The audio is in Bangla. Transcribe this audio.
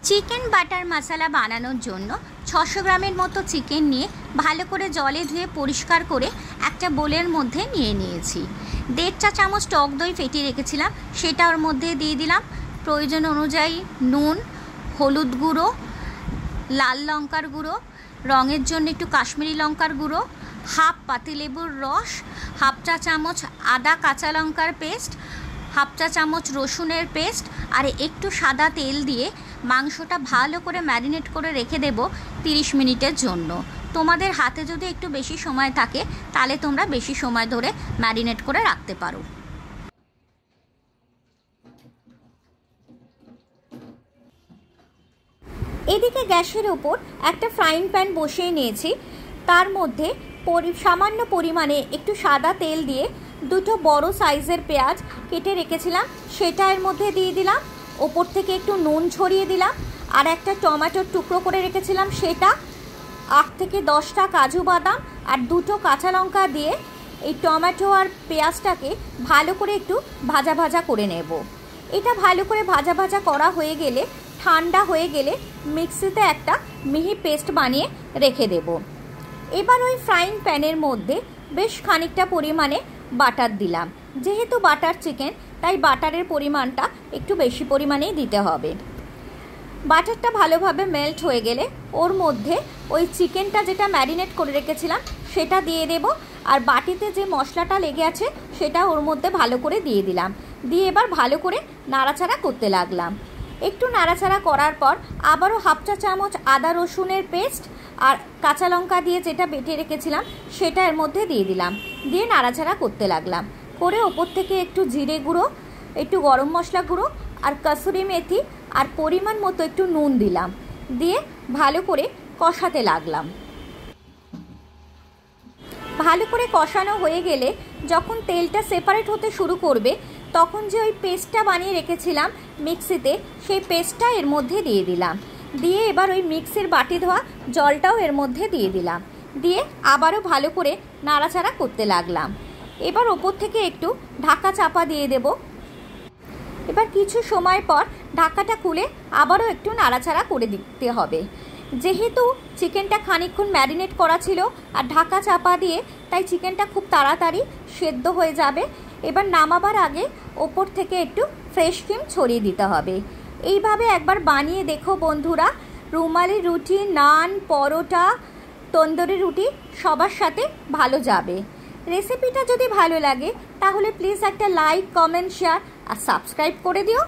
চিকেন বাটার মশলা বানানোর জন্য 600 গ্রামের মতো চিকেন নিয়ে ভালো করে জলে ধুয়ে পরিষ্কার করে একটা বোলের মধ্যে নিয়ে নিয়েছি। 1.5 চা চামচ টক দই ফেটিয়ে রেখেছিলাম, সেটা ওর মধ্যে দিয়ে দিলাম। প্রয়োজন অনুযায়ী নুন, হলুদ গুঁড়ো, লাল লঙ্কার গুঁড়ো, রঙের জন্য একটু কাশ্মীরি লঙ্কার গুঁড়ো, হাফ পাতিলেবুর রস, হাফ চা চামচ আদা কাঁচা লঙ্কার পেস্ট, হাফ চা চামচ রসুনের পেস্ট আর একটু সাদা তেল দিয়ে মাংসটা ভালো করে ম্যারিনেট করে রেখে দেব 30 মিনিটের জন্য। তোমাদের হাতে যদি একটু বেশি সময় থাকে তাহলে তোমরা বেশি সময় ধরে ম্যারিনেট করে রাখতে পারো। এদিকে গ্যাসের ওপর একটা ফ্রাইং প্যান বসিয়ে নিয়েছি। তার মধ্যে সামান্য পরিমাণে একটু সাদা তেল দিয়ে দুটো বড় সাইজের পেঁয়াজ কেটে রেখেছিলাম সেটা এর মধ্যে দিয়ে দিলাম। ওপর থেকে একটু নুন ছড়িয়ে দিলাম। আর একটা টমেটোর টুকরো করে রেখেছিলাম সেটা, 8 থেকে 10টা কাজু বাদাম আর দুটো কাঁচা লঙ্কা দিয়ে এই টমেটো আর পেঁয়াজটাকে ভালো করে একটু ভাজা ভাজা করে নেব। এটা ভালো করে ভাজা ভাজা করা হয়ে গেলে, ঠান্ডা হয়ে গেলে মিক্সিতে একটা মিহি পেস্ট বানিয়ে রেখে দেব। এবার ওই ফ্রাইং প্যানের মধ্যে বেশ খানিকটা পরিমাণে বাটার দিলাম। যেহেতু বাটার চিকেন তাই বাটারের পরিমাণটা একটু বেশি পরিমাণেই দিতে হবে। বাটারটা ভালোভাবে মেল্ট হয়ে গেলে ওর মধ্যে ওই চিকেনটা যেটা ম্যারিনেট করে রেখেছিলাম সেটা দিয়ে দেব। আর বাটিতে যে মশলাটা লেগে আছে সেটা ওর মধ্যে ভালো করে দিয়ে দিলাম। দিয়ে এবার ভালো করে নাড়াচাড়া করতে লাগলাম। একটু নাড়াচাড়া করার পর আবারও হাফ চা চামচ আদা রসুনের পেস্ট আর কাঁচা লঙ্কা দিয়ে যেটা বেটে রেখেছিলাম সেটা এর মধ্যে দিয়ে দিলাম। দিয়ে নাড়াচাড়া করতে লাগলাম। করে ওপর থেকে একটু জিরে গুঁড়ো, একটু গরম মশলা গুঁড়ো আর কসুরি মেথি আর পরিমাণ মতো একটু নুন দিলাম। দিয়ে ভালো করে কষাতে লাগলাম। ভালো করে কষানো হয়ে গেলে যখন তেলটা সেপারেট হতে শুরু করবে তখন যে ওই পেস্টটা বানিয়ে রেখেছিলাম মিক্সিতে, সেই পেস্টটা এর মধ্যে দিয়ে দিলাম। দিয়ে এবার ওই মিক্সির বাটি ধোয়া জলটাও এর মধ্যে দিয়ে দিলাম। দিয়ে আবারও ভালো করে নাড়াচাড়া করতে লাগলাম। এবার ওপর থেকে একটু ঢাকা চাপা দিয়ে দেব। এবার কিছু সময় পর ঢাকাটা খুলে আবারও একটু নাড়াচাড়া করে দিতে হবে। যেহেতু চিকেনটা খানিকক্ষণ ম্যারিনেট করা ছিল আর ঢাকা চাপা দিয়ে, তাই চিকেনটা খুব তাড়াতাড়ি সেদ্ধ হয়ে যাবে। এবার নামাবার আগে ওপর থেকে একটু ফ্রেশ ক্রিম ছড়িয়ে দিতে হবে। এইভাবে একবার বানিয়ে দেখো বন্ধুরা, রুমালি রুটি, নান, পরোটা, তন্দুরি রুটি সবার সাথে ভালো যাবে। রেসিপিটা যদি ভালো লাগে তাহলে প্লিজ একটা লাইক, কমেন্ট, শেয়ার আর সাবস্ক্রাইব করে দিও।